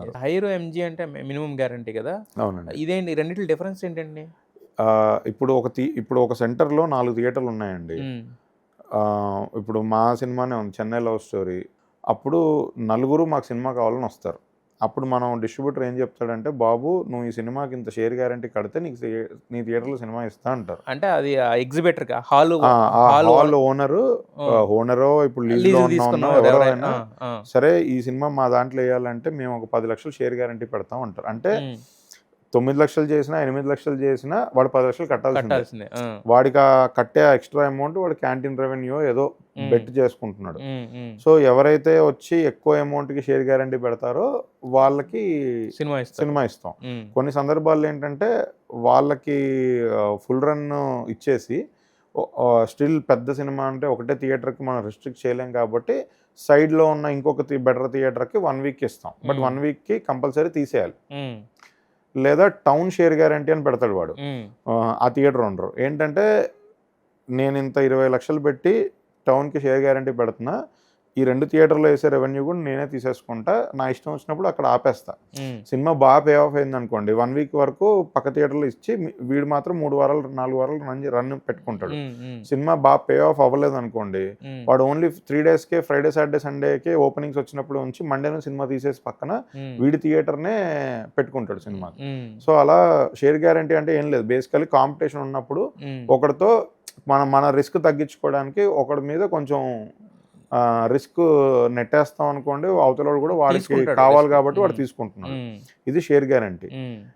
తీసుకుంటున్నారు. హైరో ఎంజీ అంటే minimum guarantee కదా. అవునండి. ఇదేంటి రెండిట్లో డిఫరెన్స్ ఏంటండి? ఇప్పుడు ఒక సెంటర్‌లో 4 థియేటర్‌లు ఉన్నాయండి. హ్మ్. ఇప్పుడు మా సినిమానే ఉంది 'చెన్నై లవ్ స్టోరీ'. అప్పుడు నలుగురు మాకు సినిమా కావాలని వస్తారు. అప్పుడు మనం డిస్ట్రిబ్యూటర్ ఏం చెప్తాడంటే, "బాబు నువ్వు ఈ సినిమాకి ఇంత షేర్ గ్యారంటీ కడితే నీ థియేటర్‌లో సినిమా ఇస్తా" అంటారు. అంటే అది ఎగ్జిబిటర్‌గా హాలు ఆ హాలు హాల్ ఓనరో ఇప్పుడు లీజ్‌లో లీజ్‌కి ఉన్నోన్నో తీసుకున్నవారు ఎవరో ఎవరైనా. అయినా ఆ! సరే ఈ సినిమా మా దాంట్లో ఎయ్యాలంటే మేము ఒక 10,00,000 షేర్ గ్యారంటీ పెడతాం అంటారు. అంటే హ్మ్. 9,00,000 చేసినా, 8,00,000 చేసినా వాడు 10,00,000 కట్టాల్సిందే. కట్టాల్సిందే. ఆ! వాడికి కట్టే ఎక్స్‌ట్రా అమౌంట్ వాడు క్యాంటీన్ రెవెన్యూ ఏదో హ్మ్. బెట్ చేసుకుంటున్నాడు. హ్మ్. హ్మ్. సో, ఎవరైతే వచ్చి ఎక్కువ అమౌంట్‌కి షేర్ గ్యారంటీ పెడతారో వాళ్ళకి సినిమా ఇస్తారు. సినిమా ఇస్తాం. హ్మ్. కొన్ని సందర్భాల్లో ఏంటంటే వాళ్ళకి ఫుల్ రన్ ఇచ్చేసి స్టిల్ పెద్ద సినిమా అంటే ఒకటే థియేటర్‌కి మనం రిస్ట్రిక్ట్ చేయలేం కాబట్టి సైడ్‌లో ఉన్న ఇంకొక బెటర్ థియేటర్‌కి 1 వీక్ ఇస్తాం. బట్ 1 వీక్‌కి కంపల్సరీ తీసేయాలి. హ్మ్. లేదా టౌన్ షేర్ గ్యారంటీ అని పెడతాడు వాడు. హ్మ్. ఆ థియేటర్ ఓనరు. ఏంటంటే నేనింత 20,00,000 పెట్టి టౌన్‌కి షేర్ గ్యారంటీ పెడుతున్నా. ఈ 2 థియేటర్‌లో ఏసే రెవెన్యూ కూడా నేనే తీసేసుకుంటా. నా ఇష్టం వచ్చినప్పుడు అక్కడ ఆపేస్తా. హ్మ్. సినిమా పే ఆఫ్ అయిందనుకోండి 1 వీక్ వరకు పక్క థియేటర్‌లో ఇచ్చి వీడు మాత్రం 3 వారాలు, 4 వారాలు రన్ పెట్టుకుంటాడు. హ్మ్. హ్మ్. సినిమా పే ఆఫ్ అవ్వలేదనుకోండి హ్మ్. వాడు ఓన్లీ 3 డేస్‌కే ఫ్రైడే, సాటర్డే, సండేకే ఓపెనింగ్స్ వచ్చినప్పుడు ఉంచి మండేను సినిమా తీసేసి పక్కన హ్మ్. వీడి థియేటర్‌నే పెట్టుకుంటాడు సినిమాకి. హ్మ్. సో, అలా షేర్ గ్యారంటీ అంటే ఏం లేదు. బేసికల్లీ కాంపిటీషన్ ఉన్నప్పుడు హ్మ్. ఒకడితో మన రిస్క్ తగ్గించుకోవడానికి ఒకడి మీద కొంచెం రిస్క్ నెట్టేస్తాం అనుకోండి. అవతలోడు కూడా వాడికి తీసుకుంటాడు కావాలి రిస్క్. కాబట్టి వాడు హ్మ్. తీసుకుంటున్నాడు. హ్మ్. ఇది షేర్ గ్యారంటీ. హ్మ్.